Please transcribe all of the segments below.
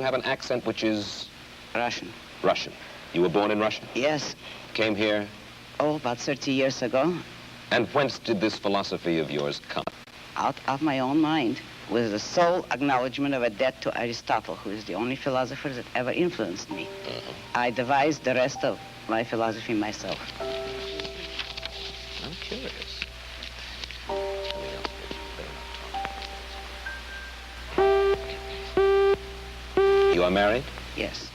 you have an accent which is... Russian. Russian. You were born in Russia? Yes. Came here? Oh, about 30 years ago. And whence did this philosophy of yours come? Out of my own mind, with the sole acknowledgement of a debt to Aristotle, who is the only philosopher that ever influenced me. I devised the rest of my philosophy myself. I'm curious. You are married? Yes.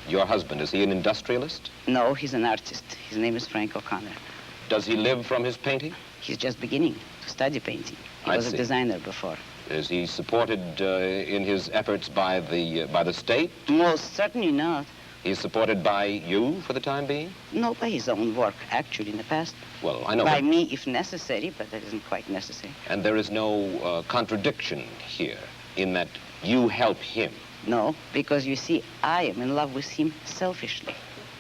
Your husband, is he an industrialist? No, he's an artist. His name is Frank O'Connor. Does he live from his painting? He's just beginning to study painting. He was a designer before. Is he supported in his efforts by the state? Most certainly not. He's supported by you for the time being? No, by his own work, actually, in the past. Well, I know. By me, if necessary, but that isn't quite necessary. And there is no contradiction here in that you help him? No, because you see, I am in love with him selfishly.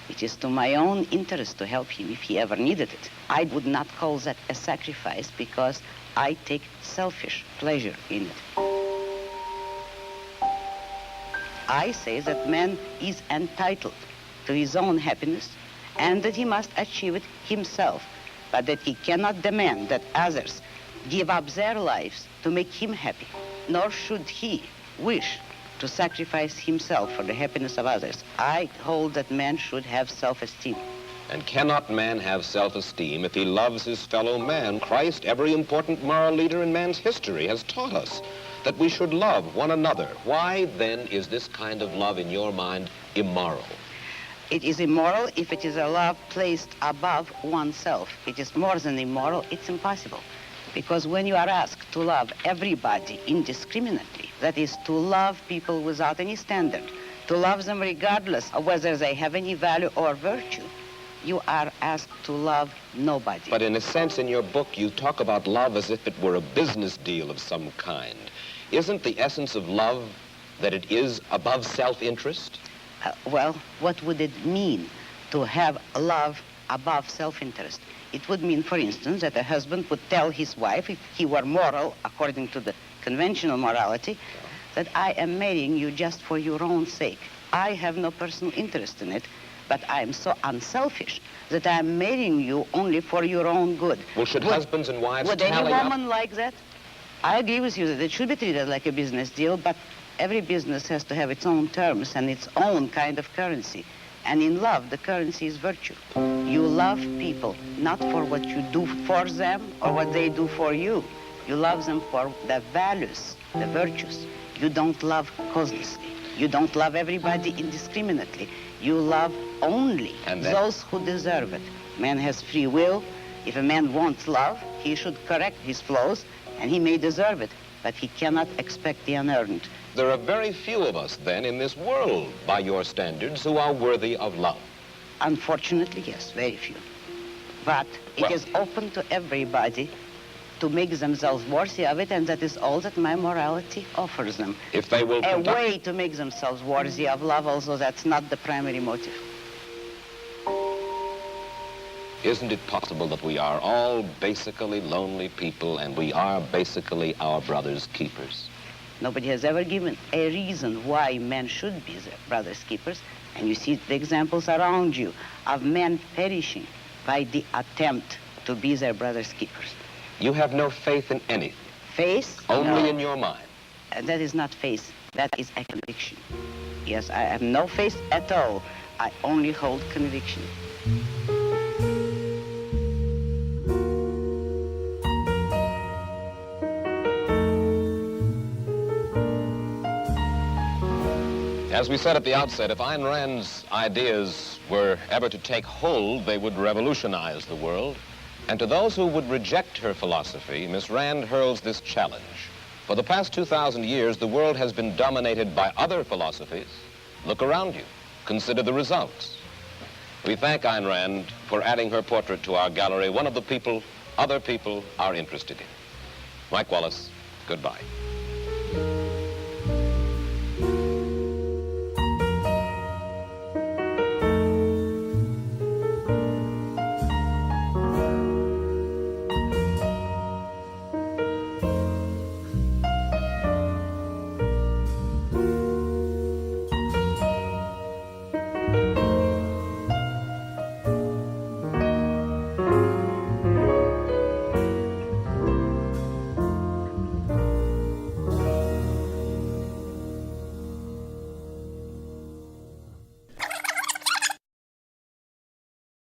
It is to my own interest to help him if he ever needed it. I would not call that a sacrifice because I take selfish pleasure in it. I say that man is entitled to his own happiness and that he must achieve it himself, but that he cannot demand that others give up their lives to make him happy, nor should he wish to sacrifice himself for the happiness of others. I hold that man should have self-esteem. And cannot man have self-esteem if he loves his fellow man? Christ, every important moral leader in man's history, has taught us that we should love one another. Why, then, is this kind of love, in your mind, immoral? It is immoral if it is a love placed above oneself. It is more than immoral, it's impossible. Because when you are asked to love everybody indiscriminately, that is, to love people without any standard, to love them regardless of whether they have any value or virtue, you are asked to love nobody. But in a sense, in your book, you talk about love as if it were a business deal of some kind. Isn't the essence of love that it is above self-interest? Well, what would it mean to have love above self-interest? It would mean, for instance, that a husband would tell his wife, if he were moral, according to the conventional morality, that I am marrying you just for your own sake. I have no personal interest in it, but I am so unselfish that I am marrying you only for your own good. Well, should husbands and wives Would tally any up? woman like that? I agree with you that it should be treated like a business deal, but every business has to have its own terms and its own kind of currency. And in love, the currency is virtue. You love people not for what you do for them or what they do for you. You love them for the values, the virtues. You don't love causelessly. You don't love everybody indiscriminately. You love only those who deserve it. Man has free will. If a man wants love, he should correct his flaws, and he may deserve it, but he cannot expect the unearned. There are very few of us, then, in this world, by your standards, who are worthy of love. Unfortunately, yes, very few. But it is open to everybody to make themselves worthy of it, and that is all that my morality offers them. If they will a way to make themselves worthy of love, although that's not the primary motive. Isn't it possible that we are all basically lonely people, and we are basically our brother's keepers? Nobody has ever given a reason why men should be their brother's keepers, and you see the examples around you of men perishing by the attempt to be their brother's keepers. You have no faith in anything? Faith? Only no. in your mind? That is not faith. That is a conviction. Yes, I have no faith at all. I only hold conviction. As we said at the outset, if Ayn Rand's ideas were ever to take hold, they would revolutionize the world. And to those who would reject her philosophy, Miss Rand hurls this challenge. For the past 2,000 years, the world has been dominated by other philosophies. Look around you. Consider the results. We thank Ayn Rand for adding her portrait to our gallery, one of the people other people are interested in. Mike Wallace, goodbye.